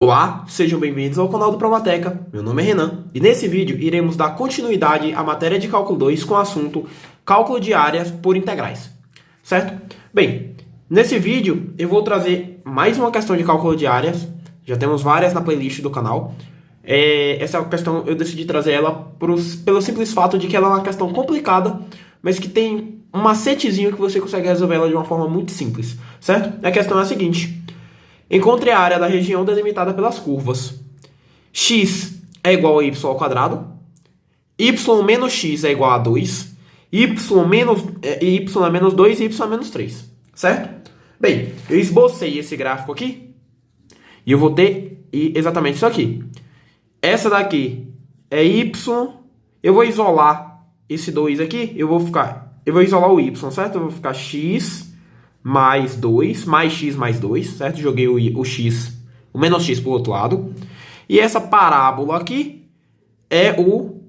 Olá, sejam bem-vindos ao canal do Provateca. Meu nome é Renan e nesse vídeo iremos dar continuidade à matéria de Cálculo 2 com o assunto Cálculo de áreas por integrais, certo? Bem, nesse vídeo eu vou trazer mais uma questão de cálculo de áreas, já temos várias na playlist do canal. Essa questão eu decidi trazer ela pelo simples fato de que ela é uma questão complicada, mas que tem um macetezinho que você consegue resolver ela de uma forma muito simples, certo? A questão é a seguinte: encontre a área da região delimitada pelas curvas. X é igual a y ao quadrado. Y menos x é igual a 2. Y é menos 2 e y é menos 3. Certo? Bem, eu esbocei esse gráfico aqui. E eu vou ter exatamente isso aqui. Essa daqui é y. Eu vou isolar esse 2 aqui. Eu vou isolar o y, certo? Eu vou ficar x mais 2, mais x mais 2, certo? Joguei o x, o menos x para o outro lado. E essa parábola aqui é o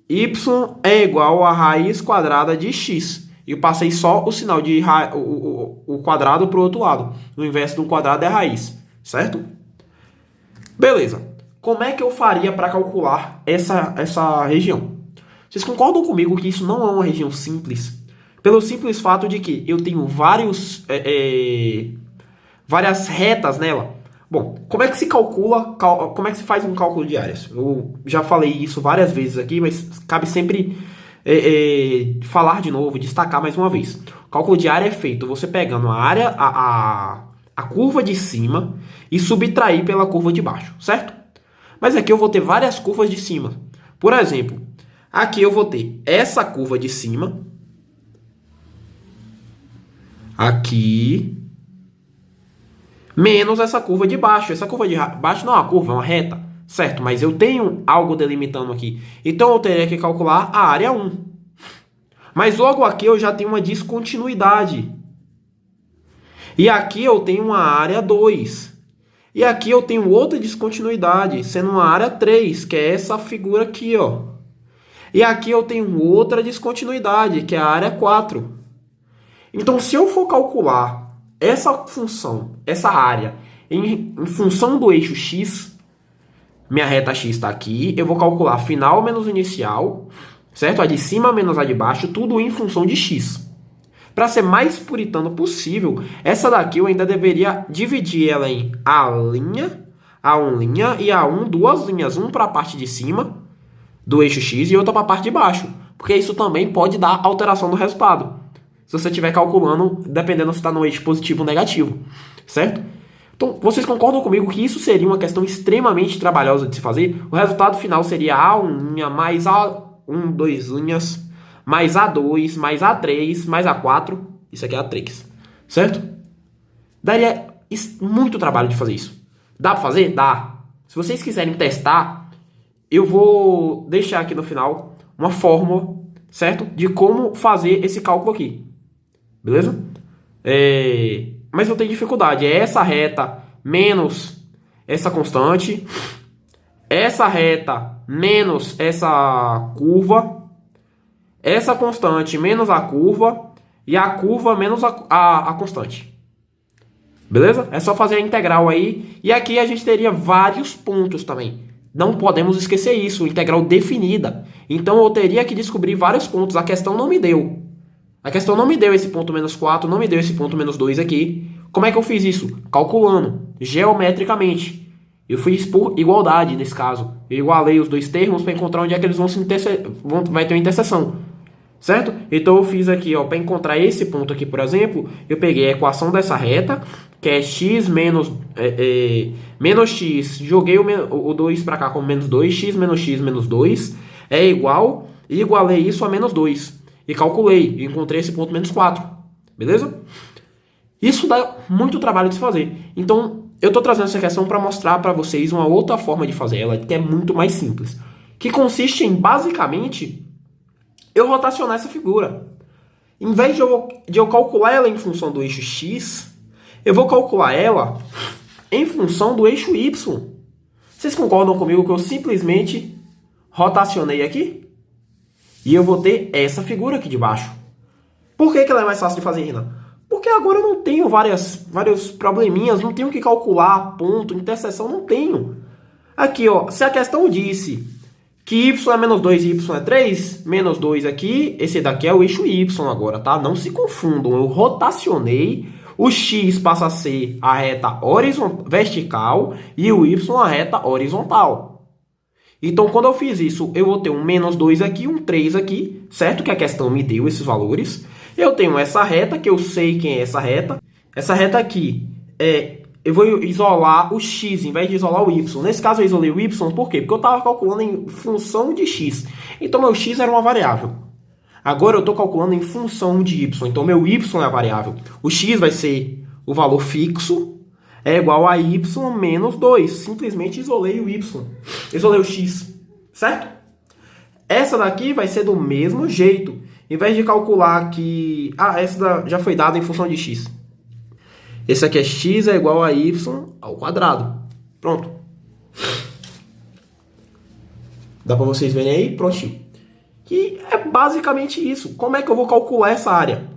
y é igual a raiz quadrada de x. E eu passei só o sinal de o quadrado para o outro lado. No inverso de um quadrado é a raiz, certo? Beleza. Como é que eu faria para calcular essa região? Vocês concordam comigo que isso não é uma região simples? Pelo simples fato de que eu tenho várias retas nela. Bom, como é que se calcula, como é que se faz um cálculo de áreas? Eu já falei isso várias vezes aqui, mas cabe sempre falar de novo, destacar mais uma vez. O cálculo de área é feito você pegando a área, a curva de cima e subtrair pela curva de baixo, certo? Mas aqui eu vou ter várias curvas de cima. Por exemplo, aqui eu vou ter essa curva de cima, aqui, menos essa curva de baixo. Essa curva de baixo não é uma curva, é uma reta, certo? Mas eu tenho algo delimitando aqui. Então eu teria que calcular a área 1. Mas logo aqui eu já tenho uma descontinuidade. E aqui eu tenho uma área 2. E aqui eu tenho outra descontinuidade, sendo uma área 3, que é essa figura aqui, ó. E aqui eu tenho outra descontinuidade, que é a área 4. Então, se eu for calcular essa função, essa área, em função do eixo x, minha reta x está aqui, eu vou calcular final menos inicial, certo? A de cima menos a de baixo, tudo em função de x. Para ser mais puritano possível, essa daqui eu ainda deveria dividir ela em A1 e A1 duas linhas, um para a parte de cima do eixo x e outra para a parte de baixo, porque isso também pode dar alteração no resultado. Se você estiver calculando, dependendo se está no eixo positivo ou negativo, certo? Então, vocês concordam comigo que isso seria uma questão extremamente trabalhosa de se fazer? O resultado final seria A1 mais A1, 2 linhas, mais A2, mais A3, mais A4. Isso aqui é A3, certo? Daria muito trabalho de fazer isso. Dá para fazer? Dá. Se vocês quiserem testar, eu vou deixar aqui no final uma fórmula, certo? De como fazer esse cálculo aqui. Beleza? Mas eu tenho dificuldade. É essa reta menos essa constante. Essa reta menos essa curva. Essa constante menos a curva. E a curva menos a constante. Beleza? É só fazer a integral aí. E aqui a gente teria vários pontos também. Não podemos esquecer isso. Integral definida. Então eu teria que descobrir vários pontos. A questão não me deu. A questão não me deu esse ponto menos 4, não me deu esse ponto menos 2 aqui. Como é que eu fiz isso? Calculando, geometricamente. Eu fiz por igualdade nesse caso. Eu igualei os dois termos para encontrar onde é que eles vai ter uma interseção. Certo? Então eu fiz aqui, ó, para encontrar esse ponto aqui, por exemplo, eu peguei a equação dessa reta, que é x menos x, joguei o 2 para cá como menos 2, x menos 2, é igual, e igualei isso a menos 2. E calculei, e encontrei esse ponto menos 4. Beleza? Isso dá muito trabalho de se fazer. Então, eu estou trazendo essa questão para mostrar para vocês uma outra forma de fazer ela, que é muito mais simples. Que consiste em, basicamente, eu rotacionar essa figura. Em vez de eu calcular ela em função do eixo x, eu vou calcular ela em função do eixo y. Vocês concordam comigo que eu simplesmente rotacionei aqui? E eu vou ter essa figura aqui de baixo. Por que ela é mais fácil de fazer, Renan? Porque agora eu não tenho vários probleminhas, não tenho que calcular ponto, interseção, não tenho. Aqui, ó, se a questão disse que y é menos 2 e y é 3, menos 2 aqui, esse daqui é o eixo y agora, tá? Não se confundam, eu rotacionei, o x passa a ser a reta vertical e o y a reta horizontal. Então, quando eu fiz isso, eu vou ter um menos 2 aqui, um 3 aqui, certo? Que a questão me deu esses valores. Eu tenho essa reta, que eu sei quem é essa reta. Essa reta aqui, eu vou isolar o x em vez de isolar o y. Nesse caso, eu isolei o y, por quê? Porque eu estava calculando em função de x. Então, meu x era uma variável. Agora, eu estou calculando em função de y. Então, meu y é a variável. O x vai ser o valor fixo, é igual a y menos 2. Simplesmente isolei o y. Isolei o x, certo? Essa daqui vai ser do mesmo jeito. Em vez de calcular que... essa já foi dada em função de x. Esse aqui é x é igual a y ao quadrado. Pronto. Dá para vocês verem aí? Prontinho. E é basicamente isso. Como é que eu vou calcular essa área?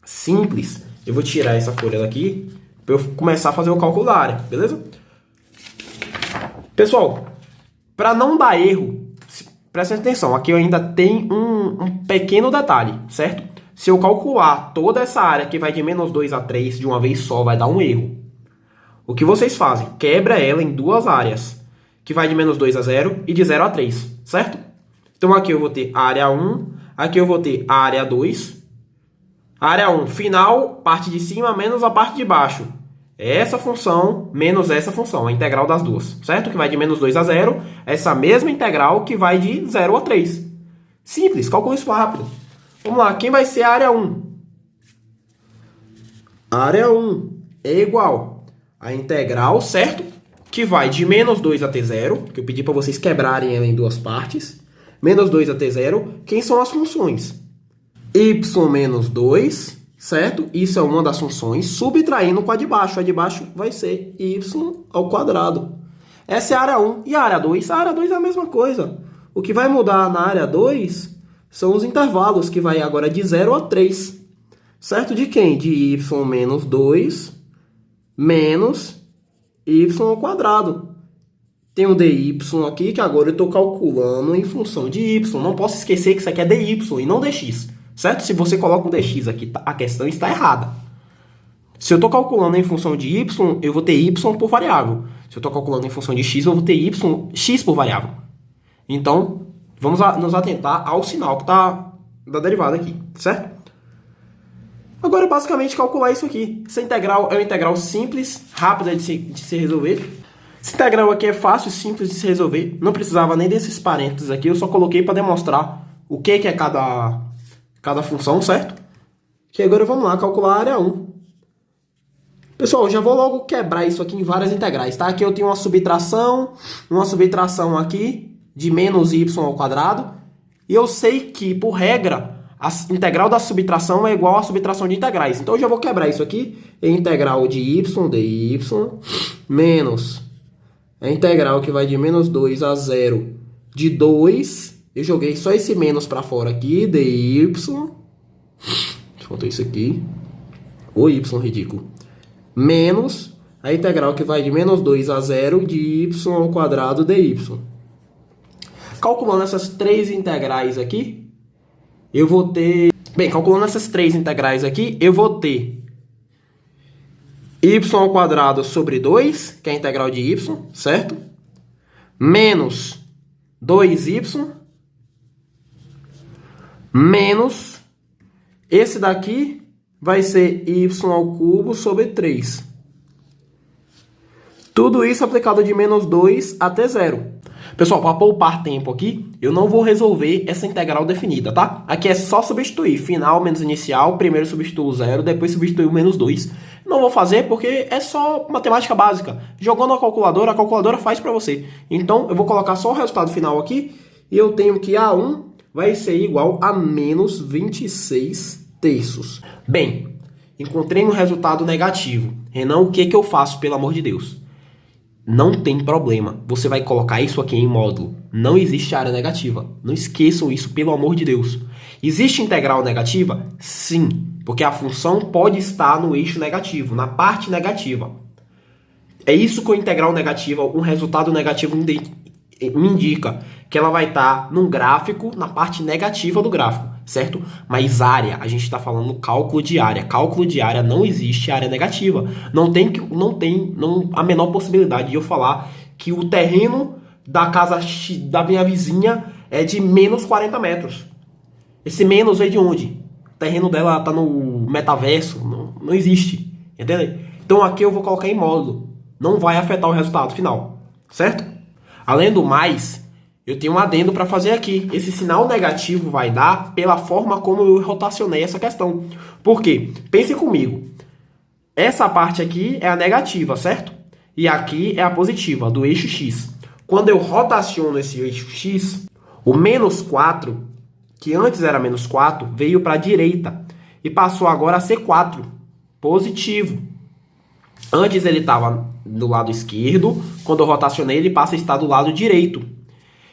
Simples. Eu vou tirar essa folha daqui para eu começar a fazer o cálculo da área. Beleza? Pessoal, para não dar erro... Presta atenção, aqui eu ainda tenho um pequeno detalhe, certo? Se eu calcular toda essa área que vai de menos 2 a 3 de uma vez só, vai dar um erro. O que vocês fazem? Quebra ela em duas áreas, que vai de menos 2 a 0 e de 0 a 3, certo? Então aqui eu vou ter a área 1, aqui eu vou ter a área 2. A área 1, final, parte de cima menos a parte de baixo. Essa função menos essa função, a integral das duas, certo? Que vai de menos 2 a 0, essa mesma integral que vai de 0 a 3. Simples, calcula isso rápido. Vamos lá, quem vai ser a área 1? A área 1 é igual a integral, certo? Que vai de menos 2 a t0, que eu pedi para vocês quebrarem ela em duas partes. Menos 2 a t0, quem são as funções? Y menos 2... certo? Isso é uma das funções, subtraindo com a de baixo. A de baixo vai ser y ao quadrado. Essa é a área 1. E a área 2? A área 2 é a mesma coisa. O que vai mudar na área 2 são os intervalos, que vai agora de 0 a 3. Certo? De quem? De y menos 2 menos y ao quadrado. Tem o dy aqui, que agora eu estou calculando em função de y. Não posso esquecer que isso aqui é dy e não dx. Certo? Se você coloca um dx aqui, a questão está errada. Se eu estou calculando em função de y, eu vou ter y por variável. Se eu estou calculando em função de x, eu vou ter x por variável. Então, vamos nos atentar ao sinal que está da derivada aqui, certo? Agora, basicamente, calcular isso aqui. Essa integral é uma integral simples, rápida de se resolver. Essa integral aqui é fácil, simples de se resolver. Não precisava nem desses parênteses aqui, eu só coloquei para demonstrar o que é cada função, certo? Que agora vamos lá calcular a área 1. Pessoal, eu já vou logo quebrar isso aqui em várias integrais, tá? Aqui eu tenho uma subtração aqui de menos y ao quadrado. E eu sei que, por regra, a integral da subtração é igual à subtração de integrais. Então eu já vou quebrar isso aqui em integral de y dy menos a integral que vai de menos 2 a 0 de 2. Eu joguei só esse menos para fora aqui, dy. Faltou isso aqui. O y ridículo. Menos a integral que vai de menos 2 a 0 de y ao quadrado dy. Calculando essas três integrais aqui, eu vou ter... Bem, calculando essas três integrais aqui, eu vou ter y ao quadrado sobre 2, que é a integral de y, certo? Menos 2y menos esse daqui vai ser y ao cubo sobre 3. Tudo isso aplicado de menos 2 até 0. Pessoal, para poupar tempo aqui, eu não vou resolver essa integral definida, tá? Aqui é só substituir final menos inicial, primeiro substituo o 0, depois substituo o menos 2. Não vou fazer porque é só matemática básica. Jogando a calculadora faz para você. Então, eu vou colocar só o resultado final aqui e eu tenho que A1 vai ser igual a menos 26 terços. Bem, encontrei um resultado negativo. Renan, o que eu faço, pelo amor de Deus? Não tem problema. Você vai colocar isso aqui em módulo. Não existe área negativa. Não esqueçam isso, pelo amor de Deus. Existe integral negativa? Sim. Porque a função pode estar no eixo negativo, na parte negativa. É isso que o integral negativa, um resultado negativo me indica, que ela vai estar num gráfico, na parte negativa do gráfico, certo? Mas área, a gente está falando cálculo de área. Cálculo de área não existe área negativa. Não tem a menor possibilidade de eu falar que o terreno da casa da minha vizinha é de menos 40 metros. Esse menos veio de onde? O terreno dela está no metaverso, não existe, entendeu? Então aqui eu vou colocar em módulo. Não vai afetar o resultado final, certo? Além do mais, eu tenho um adendo para fazer aqui. Esse sinal negativo vai dar pela forma como eu rotacionei essa questão. Por quê? Pense comigo. Essa parte aqui é a negativa, certo? E aqui é a positiva, do eixo X. Quando eu rotaciono esse eixo X, o menos 4, que antes era menos 4, veio para a direita. E passou agora a ser 4, positivo. Antes ele estava do lado esquerdo, quando eu rotacionei ele passa a estar do lado direito.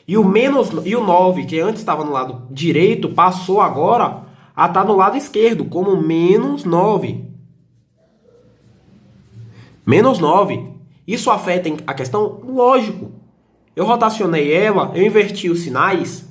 E o 9, que antes estava no lado direito, passou agora a estar no lado esquerdo, como menos 9. Menos 9. Isso afeta a questão? Lógico. Eu rotacionei ela, eu inverti os sinais.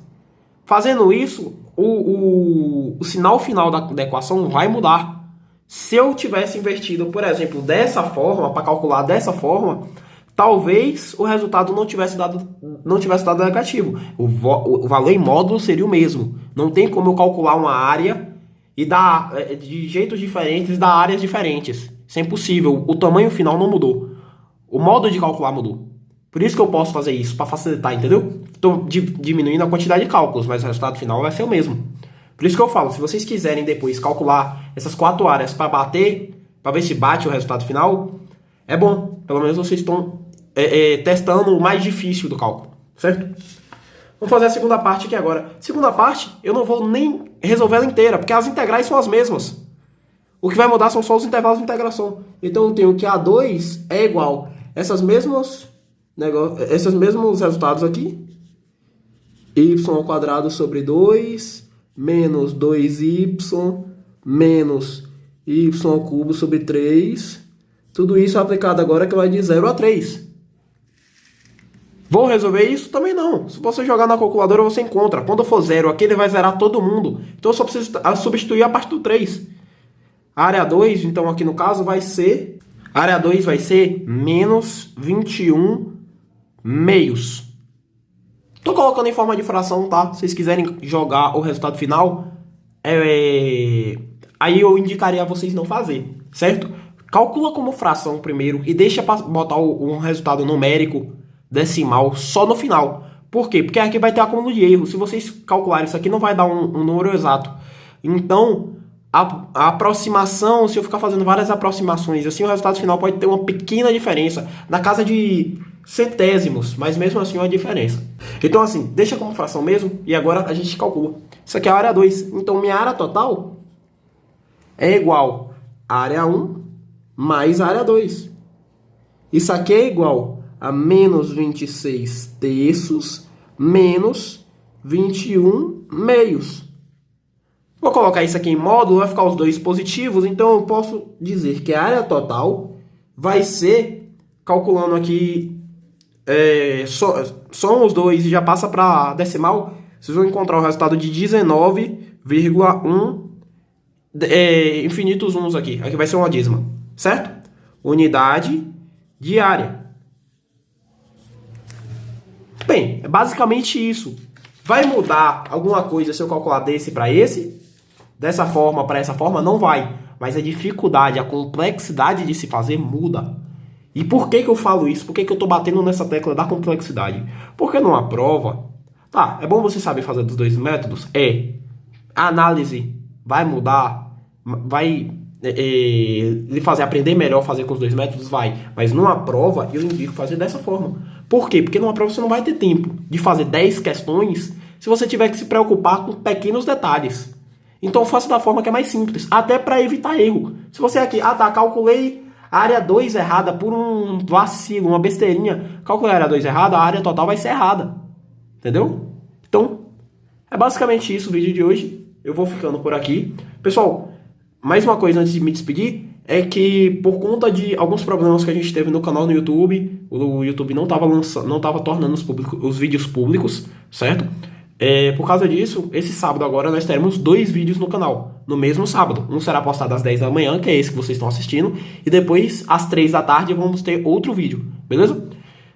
Fazendo isso, o sinal final da equação vai mudar. Se eu tivesse invertido, por exemplo, dessa forma, para calcular dessa forma, talvez o resultado não tivesse dado negativo. O valor em módulo seria o mesmo. Não tem como eu calcular uma área e dar de jeitos diferentes, dar áreas diferentes. Isso é impossível. O tamanho final não mudou. O modo de calcular mudou. Por isso que eu posso fazer isso, para facilitar, entendeu? Estou diminuindo a quantidade de cálculos, mas o resultado final vai ser o mesmo. Por isso que eu falo, se vocês quiserem depois calcular essas 4 áreas para bater, para ver se bate o resultado final, é bom. Pelo menos vocês estão testando o mais difícil do cálculo, certo? Vamos fazer a segunda parte aqui agora. Segunda parte, eu não vou nem resolver ela inteira, porque as integrais são as mesmas. O que vai mudar são só os intervalos de integração. Então eu tenho que A2 é igual a esses mesmos resultados aqui. Y² sobre 2... menos 2y menos y³ sobre 3. Tudo isso aplicado agora que vai de 0 a 3. Vou resolver isso? Também não. Se você jogar na calculadora, você encontra. Quando for 0 aqui, ele vai zerar todo mundo. Então eu só preciso substituir a parte do 3. A área 2, então aqui no caso, vai ser... A área 2 vai ser menos 21 meios. Tô colocando em forma de fração, tá? Se vocês quiserem jogar o resultado final, aí eu indicaria a vocês não fazer, certo? Calcula como fração primeiro e deixa para botar um resultado numérico decimal só no final. Por quê? Porque aqui vai ter acúmulo de erro. Se vocês calcularem isso aqui, não vai dar um número exato. Então, a aproximação, se eu ficar fazendo várias aproximações, assim o resultado final pode ter uma pequena diferença. Na casa de centésimos, mas mesmo assim é uma diferença. Então assim, deixa como fração mesmo e agora a gente calcula. Isso aqui é a área 2. Então minha área total é igual a área 1 mais a área 2. Isso aqui é igual a menos 26 terços menos 21 meios. Vou colocar isso aqui em módulo, vai ficar os dois positivos, então eu posso dizer que a área total vai ser, calculando aqui só os dois e já passa para decimal, vocês vão encontrar o resultado de 19,1 infinitos uns aqui. Aqui vai ser uma dízima, certo? Unidade de área. Bem, é basicamente isso. Vai mudar alguma coisa se eu calcular desse para esse? Dessa forma para essa forma? Não vai. Mas a dificuldade, a complexidade de se fazer muda. E por que eu falo isso? Por que eu tô batendo nessa tecla da complexidade? Porque numa prova, tá, é bom você saber fazer dos dois métodos? A análise vai mudar, vai lhe fazer aprender melhor fazer com os dois métodos? Vai. Mas numa prova, eu indico fazer dessa forma. Por quê? Porque numa prova você não vai ter tempo de fazer 10 questões se você tiver que se preocupar com pequenos detalhes. Então faça da forma que é mais simples, até para evitar erro. Se você aqui, calculei a área 2 errada por um vacilo, uma besteirinha, calculei a área 2 errada, a área total vai ser errada. Entendeu? Então, é basicamente isso o vídeo de hoje. Eu vou ficando por aqui. Pessoal, Mais uma coisa antes de me despedir, é que por conta de alguns problemas que a gente teve no canal no YouTube, o YouTube não estava tornando os vídeos públicos, certo? Por causa disso, esse sábado agora nós teremos 2 vídeos no canal, no mesmo sábado. Um será postado às 10 da manhã, que é esse que vocês estão assistindo, e depois às 3 da tarde vamos ter outro vídeo, beleza?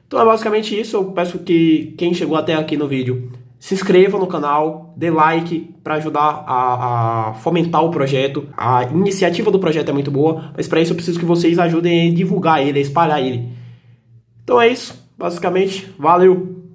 Então é basicamente isso. Eu peço que quem chegou até aqui no vídeo se inscreva no canal, dê like para ajudar a fomentar o projeto. A iniciativa do projeto é muito boa, mas para isso eu preciso que vocês ajudem a divulgar ele, a espalhar ele. Então é isso, basicamente. Valeu!